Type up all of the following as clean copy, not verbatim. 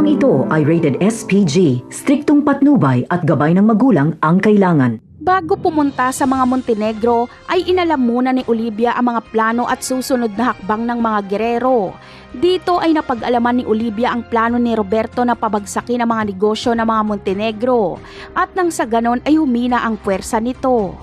Programang ito ay rated SPG, striktong patnubay at gabay ng magulang ang kailangan. Bago pumunta sa mga Montenegro ay inalam muna ni Olivia ang mga plano at susunod na hakbang ng mga gerero. Dito ay napag-alaman ni Olivia ang plano ni Roberto na pabagsakin ang mga negosyo ng mga Montenegro at nang sa ganon ay humina ang puwersa nito.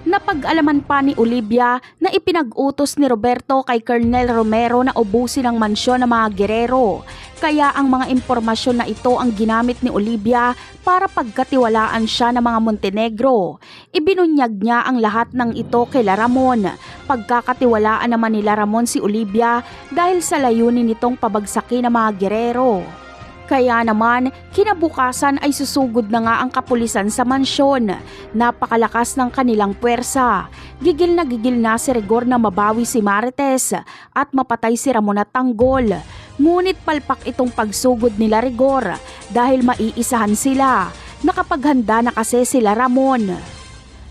Napag-alaman pa ni Olivia na ipinag-utos ni Roberto kay Colonel Romero na ubusin ang mansyon ng mga gerero. Kaya ang mga impormasyon na ito ang ginamit ni Olivia para pagkatiwalaan siya ng mga Montenegro. Ibinunyag niya ang lahat ng ito kay Ramon. Pagkakatiwalaan naman nila Ramon si Olivia dahil sa layunin nitong pabagsakin ng mga gerero. Kaya naman, kinabukasan ay susugod na nga ang kapulisan sa mansyon. Napakalakas ng kanilang puwersa. Gigil na si Rigor na mabawi si Marites at mapatay si Ramon at Tanggol. Ngunit palpak itong pagsugod nila Rigor dahil maiisahan sila. Nakapaghanda na kasi sila Ramon.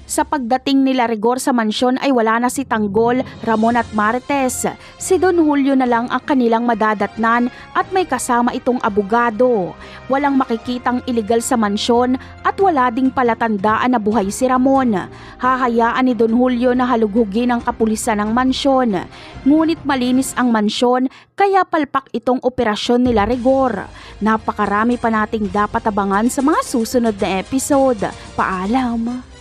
Sa pagdating nila Rigor sa mansyon ay wala na si Tanggol, Ramon at Marites. Si Don Julio na lang ang kanilang madadatnan at may kasama itong abogado. Walang makikitang iligal sa mansyon at wala ding palatandaan na buhay si Ramon. Hahayaan ni Don Julio na halughugin ang kapulisan ng mansyon. Ngunit malinis ang mansyon kaya palpak itong operasyon nila Rigor. Napakarami pa nating dapat abangan sa mga susunod na episode. Paalam!